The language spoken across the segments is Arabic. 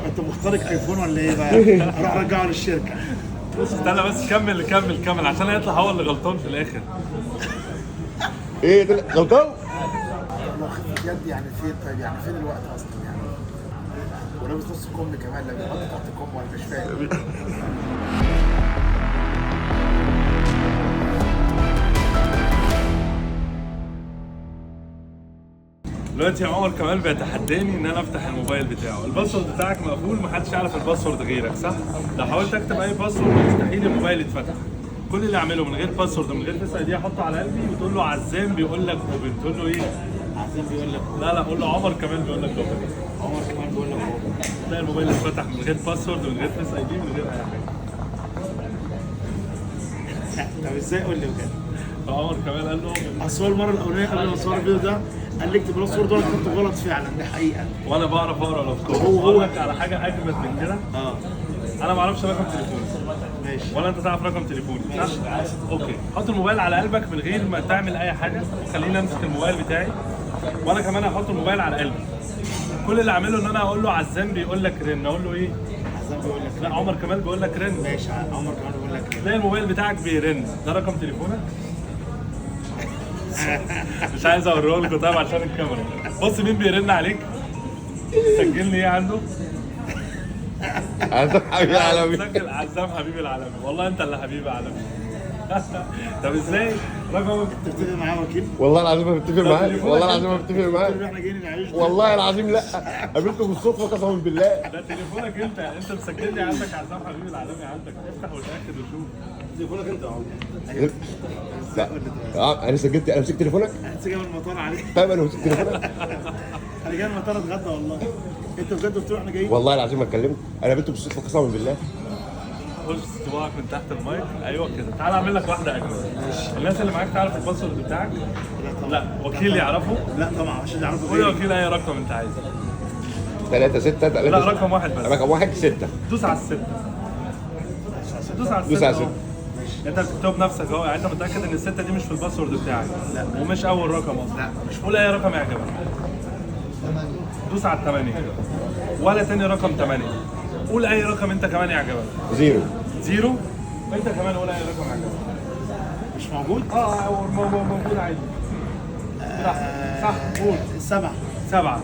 انت مخترق ايفون ولا ايه بقى؟ اروح ارجعه للشركه. بص استنى بس كمل عشان هيطلع هو اللي غلطان في الاخر. ايه ده غلطان؟ لو خفت بجد يعني فين؟ طيب يعني فين الوقت اصلا يعني؟ ولابس نص كم كمان، لما يحط تحت الكم ولا مش فاهم. دلوقتي عمر كمال بيتحداني ان انا افتح الموبايل بتاعه. الباسورد بتاعك مقفول، محدش يعرف الباسورد غيرك، صح؟ لو حاولت اكتب اي باسورد مستحيل الموبايل يتفتح. كل اللي اعمله من غير باسورد من غير فيس اي دي احطه على قلبي وتقول له عزام بيقول لك اوبن. تقول له ايه؟ عزام بيقول لك لا قول له عمر كمال بيقول لك اوبن. عمر كمان بيقول لك تلاقي الموبايل اتفتح من غير باسورد من غير فيس اي دي من غير اي حاجه. طب ازاي؟ قول لي بجد. فعمر كمال قال له اوبن. اصل هو المره الاولانيه قبل ما اصور الفيديو ده قال لي اكتب الباسورد وانا كنت غلط فعلا، دي حقيقه. وانا بعرف اقرا الافكار. هو اقول لك على حاجه اجمد من كده. انا ما اعرفش رقم تليفوني. ماشي. ولا انت تعرف رقم تليفوني، صح؟ اوكي، حط الموبايل على قلبك من غير ما تعمل اي حاجه، وخليني امسك الموبايل بتاعي وانا كمان هحط الموبايل على قلبي. كل اللي اعمله ان انا اقول له عزام بيقول لك رن. اقول له ايه؟ عزام بيقول لك لا عمر كمال بيقول لك رن. ماشي. عمر كمان بيقول لك تلاقي الموبايل بتاعك بيرن. ده رقم تليفونك؟ مش عايز اوريه لكم طيب عشان الكاميرا. بص مين بيرن عليك؟ سجل لي ايه عنده؟ عزام حبيبي العالمي. سجل عزام حبيبي العالمي. والله انت اللي حبيبي عالمي. طب ازاي؟ رقمك تتفق معاه وكيل؟ والله العظيم ما بتفق معاك، والله العظيم ما بتفق معاك، احنا جايين نعيش. والله العظيم لا، قابلته بالصدفه قسما بالله. ده تليفونك انت مسجل لي عندك عزام حبيبي العالمي عندك. افتح وتاكد وشوف. تليفونك انت يا عمر. لا انا سجلت، انا مسكت تليفونك. انت جاي من المطار عليك. طيب انا مسكت تليفونك انا جاي من المطار اتغدى والله. انت بجد قلت له احنا جايين؟ والله العظيم ما اتكلمت، انا قابلته بالصدفه قسما بالله. خش صباعك من تحت المايك. ايوه كده. تعال اعمل لك واحده اجمل. الناس اللي معاك تعرف الباسورد بتاعك؟ لا وكيل يعرفه؟ لا طبعا عشان يعرفوا قول يا وكيل اي رقم انت عايزه. 3 6 3. لا رقم واحد بس. رقم 1 6. دوس على الستة. دوس على دوس على الستة. انت بتكتب نفسك اهو. يعني انت متاكد ان الستة دي مش في الباسورد بتاعك؟ لا. ومش اول رقم اصلا؟ لا مش. قول اي رقم يعجبك. دوس على الثمانية. ولا تاني رقم 8. قول اي رقم انت كمان يعجبك. 0. 0. وانت كمان قول اي رقم يعجبك. مش موجود؟ موجود عادي. صح قول. 7. 7.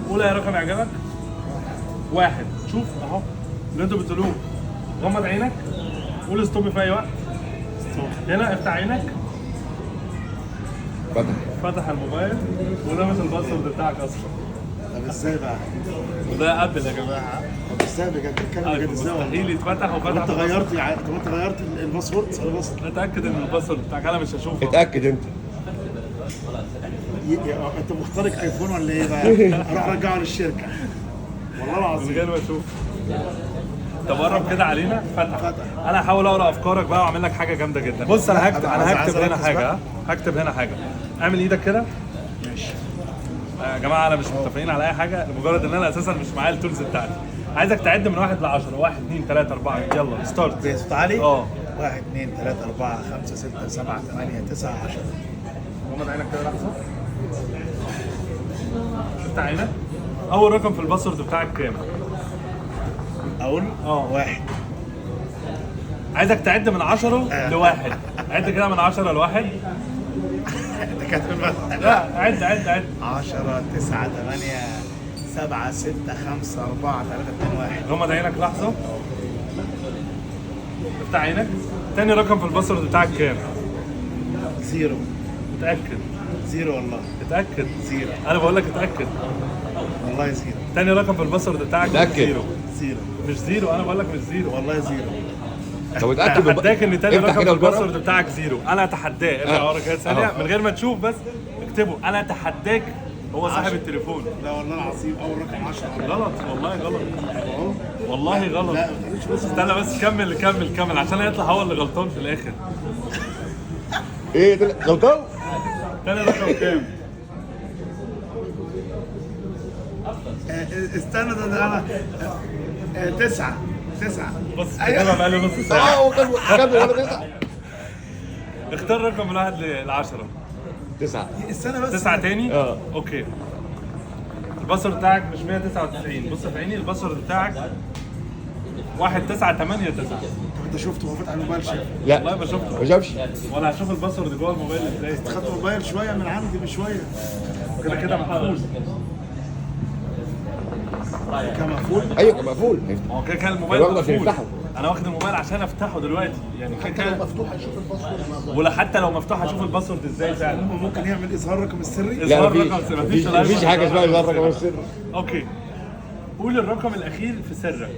قول اي رقم يعجبك. 1. شوف اهو اللي انتوا بتقولوه. غمض عينك. قول ستوب في اي وقت. هنا افتح عينك. فتح الموبايل ولمس الباسورد بتاعك اصلا. طب ازاي بقى؟ وده ابل يا جماعه. طب ازاي بجد؟ اتكلم بجد ازاي والله؟ مستحيل يتفتح طب وفتح. انت غيرت طب انت غيرت الباسورد؟ اتاكد ان الباسورد بتاعك انا مش هشوفه. اتاكد انت. انت مخترق ايفون ولا ايه بقى؟ اروح ارجعه للشركه. والله من العظيم. غير ما اشوف. طب قرب كده علينا. فتح. انا هحاول اقرا افكارك بقى واعمل لك حاجه جامده جدا. بص انا هكتب هنا حاجه. هكتب هنا حاجه. اعمل ايدك كده. ماشي. يا جماعه انا مش متفقين على اي حاجه لمجرد ان انا اساسا مش معايا التولز بتاعتي. عايزك تعد من 1 ل 10. 1 2 3 4 يلا ستارت. بصوت عالي؟ 1 2 3 4 5 6 7 8 9 10. غمض عينك كده لحظه. افتح عينك. اول رقم في الباسورد بتاعك كام؟ اقول 1. عايزك تعد من 10 ل1. عد كده من 10 ل1. انت كاتب بس. لا عد 10 9 8 7 6 5 4 3 2 1. غمض عينك لحظه. افتح عينك. تاني رقم في الباسورد بتاعك كام؟ 0. اتاكد. 0 والله. اتاكد. 0. انا بقول لك اتاكد. والله 0. تاني رقم في الباسورد بتاعك اتأكد. 0. مش 0. انا بقول لك مش 0. والله 0. طب اتاكد. اتحداك ان تاني افتح رقم في كده وجرب. الباسورد بتاعك 0. انا اتحداه. ارجع ورا كده ثانيه من غير ما تشوف بس اكتبه. انا اتحداك. هو صاحب التليفون. لا والله العظيم اول رقم 10. غلط والله غلط. والله غلط. لا ما تقولش بس. استنى بس كمل عشان هيطلع هو اللي غلطان في الاخر. ايه ده غلطان؟ تاني رقم كام؟ استنى ده انا 9. بص كده بقى له نص ساعه. هو كان ولا 9. اختار رقم من 1 ل 10. 9. استنى بس. 9 تاني؟ اوكي. الباسورد بتاعك مش 199. بص في عيني، الباسورد بتاعك 1989. طب انت شفته هو فاتح الموبايل شاف؟ لا والله ما شفته ما شافش. ولا هشوف الباسورد جوه الموبايل ازاي. خدت الموبايل شويه من عندي بشويه. كده كده محفوظ. كان مقفول. ايوه كان مقفول. هو كده كان الموبايل الراجل عشان مقفول. يفتحه. انا واخد الموبايل عشان افتحه دلوقتي يعني كده حتى لو كده. مفتوح هتشوف الباسورد. ولا حتى لو مفتوح هشوف الباسورد ازاي فعلا. ممكن يعمل اظهار رقم السري. لا إظهار مفيش رقم سري. مفيش حاجه اسمها يظهر رقم السر. اوكي، قول الرقم الاخير في سرك.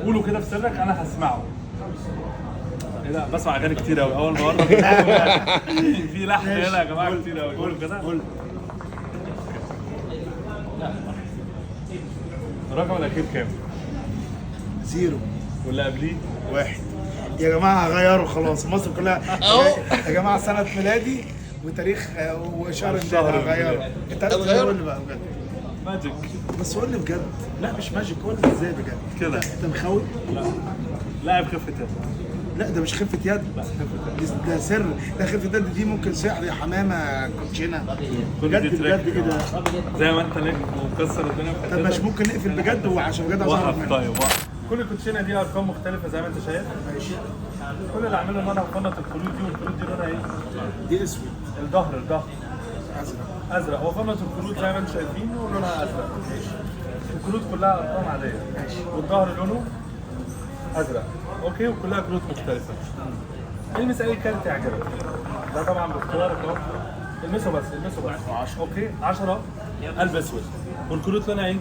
قوله كده في سرك انا هسمعه. ايه ده؟ بسمع اغاني كتير قوي اول ما اقرب في لحن هنا يا جماعه كتير قوي. قولوا كده. الرقم الاخير كام؟ 0 واللي قبليه 1. يا جماعه هغيره خلاص، مصر كلها يا جماعه سنه ميلادي وتاريخ وشهر الشهر هغيره. انت طب قول غيره. لي بقى بجد، ماجيك بس قول لي بجد. لا مش ماجيك، قول لي ازاي بجد كده. انت مخوي؟ لا لاعب خفة يد. لا ده مش خفه يد، لا خفة يد. ده سر. ده خفه يد دي ممكن سحر يا حمامه كوتشينه. كل بجد دي تريك. بجد كده. زي ما انت ليك ومكسر الدنيا طب مش ممكن نقفل بجد وعشان بجد عايز اعرف وقف. منك. طيب وقف. كل الكوتشينه دي ارقام مختلفه زي ما انت شايف. ماشي. كل اللي اعمله ان انا هفنط الخلود دي، والخلود دي لونها ايه؟ دي اسود الظهر ازرق. ازرق. هو فنط الخلود زي ما انتم شايفين ولونها ازرق. الخلود كلها ارقام عاديه. ماشي. والظهر لونه ازرق. اوكي، وكلها كروت مختلفه. المس اي كارت يعجبك. ده طبعا باختيارك اهو. المسه بس، المسه بس. 10. اوكي 10 قلب اسود. والكروت لونها ايه؟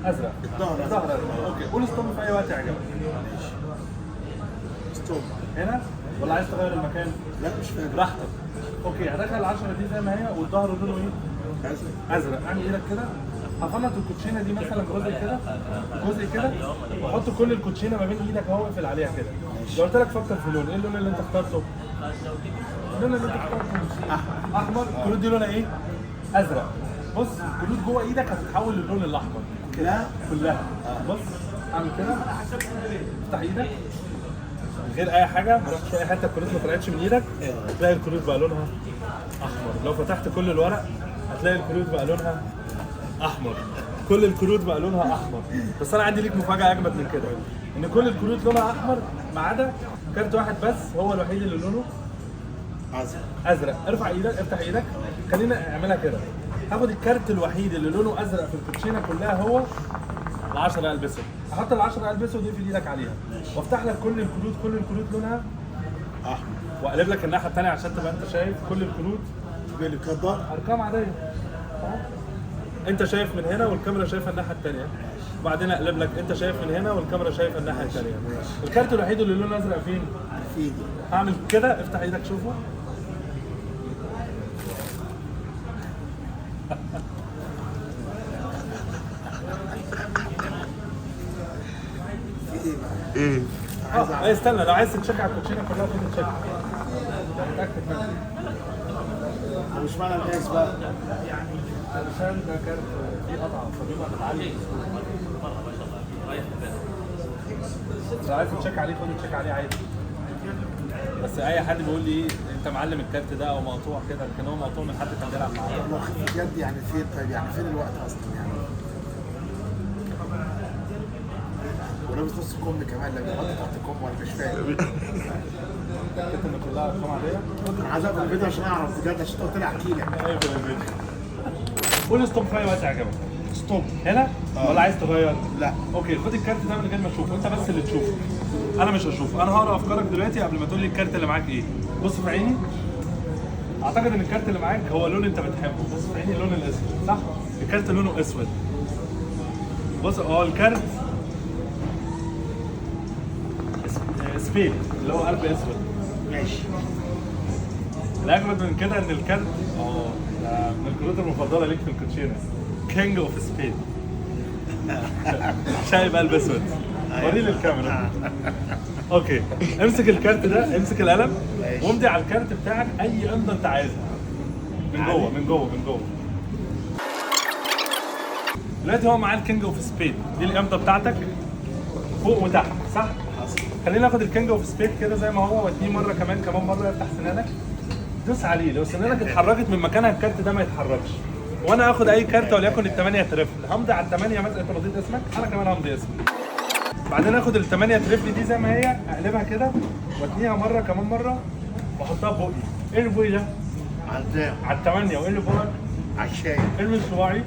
ازرق. الظهر ازرق. اوكي، قول ستوب في اي وقت يعجبك. ستوب. هنا ولا عايز تغير المكان؟ لا مش فاهم. براحتك. اوكي، هدخل ال 10 دي زي ما هي والظهر لونه ايه؟ ازرق. ازرق. اعمل ايدك كده، هفنط الكوتشينه دي مثلا جزء كده جزء كده، وحط كل الكوتشينه ما بين ايدك اهو، اقفل عليها كده. لو قلت لك فكر في لون، ايه اللون اللي انت اخترته؟ اللون اللي انت اخترته احمر. الكروت دي لونها ايه؟ ازرق. بص الكروت جوه ايدك هتتحول للون الاحمر كلها. بص اعمل كده، افتح ايدك من غير اي حاجه، ما رحتش اي حته، الكروت ما طلعتش من ايدك، هتلاقي الكروت بقى لونها احمر. لو فتحت كل الورق هتلاقي الكروت بقى لونها احمر. كل الكروت بقى لونها احمر. بس انا عندي ليك مفاجاه اجمد من كده، ان كل الكروت لونها احمر ما عدا كارت واحد بس هو الوحيد اللي لونه ازرق. ارفع ايدك، افتح ايدك، خلينا اعملها كده. هاخد الكارت الوحيد اللي لونه ازرق في الكوتشينه كلها هو ال10 قلب اسود. احط ال10 قلب اسود واقفل ايدك عليها، وافتح لك كل الكروت لونها احمر. واقلب لك الناحيه الثانيه عشان تبقى انت شايف كل الكروت بيقلب كده. ارقام عاديه. انت شايف من هنا والكاميرا شايفه الناحيه الثانيه، وبعدين اقلب لك انت شايف من هنا والكاميرا شايفه الناحيه الثانيه. الكارت الوحيد اللي لونه ازرق فين؟ في ايدي. هعمل كده، افتح ايدك شوفه. في ايه بقى؟ ايه استنى، لو عايز تتشيك على الكوتشينه كلها خد تشيك. متاكد منها. مش معنى الناس بقى. علشان ده كارت فيه قطعه فبيبقى متعلق. لو عايز تشيك عليه خد تشيك عليه عادي. بس اي حد بيقول لي ايه انت معلم الكارت ده او مقطوع كده، لكن هو مقطوع من حد كان بيلعب معاه. لو خفة يد يعني فين؟ طيب يعني فين الوقت اصلا يعني؟ ولابس نص كم كمان، لما بحط تحت كم وانا مش فاهم. الكارت اللي كلها ارقام عاديه. انا عايز اقفل الفيديو عشان اعرف بجد، عشان قلت لي احكي لك. ايوه في الفيديو. قول ستوب في اي وقت يعجبك. ستوب. هنا ولا عايز تغير؟ لا. اوكي، خد الكارت ده من غير ما تشوفه، انت بس اللي تشوفه. انا مش هشوف، انا هقرا افكارك دلوقتي قبل ما تقول لي الكارت اللي معاك ايه. بص في عيني. اعتقد ان الكارت اللي معاك هو لون انت بتحبه. بص في عيني، اللون الاسود صح؟ الكارت لونه اسود. بص هو الكارت سبيد اللي هو قلب اسود. ماشي. الاجمد من كده ان الكارت ده من الكروت المفضله ليك في الكوتشينه، كينج اوف سبيد. شايب قلب اسود. وريه للكاميرا. اوكي، امسك الكارت ده، امسك القلم وامضي على الكارت بتاعك اي امضه انت عايزها من جوه من جوه من جوه. دلوقتي هو معاه الكينج اوف سبيد، دي الامضه بتاعتك فوق وتحت صح؟ خلينا ناخد الكينج اوف سبيد كده زي ما هو، واديه مره كمان مره، افتح سنانك دوس عليه. لو سنانك اتحركت من مكانها الكارت ده ما يتحركش. وانا هاخد اي كارت وليكن الثمانيه ترفل، همضي على الثمانيه مثلا. انت مضيت اسمك، انا كمان همضي اسمي. بعدين اخد الثمانيه ترفل دي زي ما هي، اقلبها كده واتنيها مره كمان مره واحطها في بقي. ايه اللي فوقي ده؟ عزام على الثمانيه. وايه اللي فوقك؟ على الشاي. ارمي صباعي.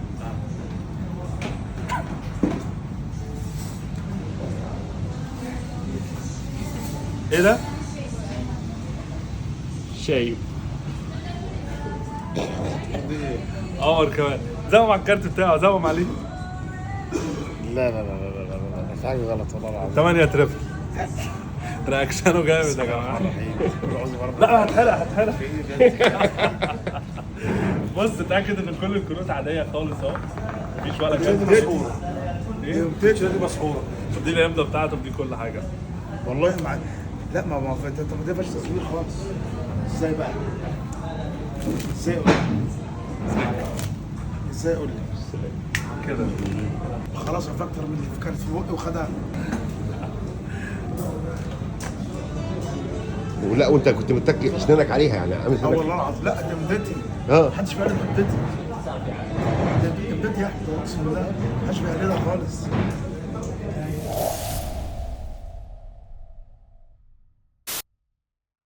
ايه ده؟ شايب. قمر كمان. زوم على الكارت بتاعه، زوم عليه. لا لا لا لا لا لا في حاجة غلط والله العظيم. 8 ترفل. رياكشنه جامد يا جماعه. لا هتحرق. بص اتاكد ان كل الكروت عاديه خالص اهو. مفيش ولا كارت مسحورة. ايه؟ دي مسحورة. دي الامضه بتاعته، دي كل حاجه. والله لا ما انت ما تقفش تصوير خالص. ازاي بقى؟ ازاي قول لي؟ ازاي قول لي؟ كده خلاص افكر من اللي فكرت في بقي وخدها. ولا وانت كنت متكي اسنانك عليها يعني عامل اه والله العظيم. لا دي مدتي. محدش بيقلد مدتي. دي مدتي يا احمد، اقسم بالله محدش بيقلدها خالص.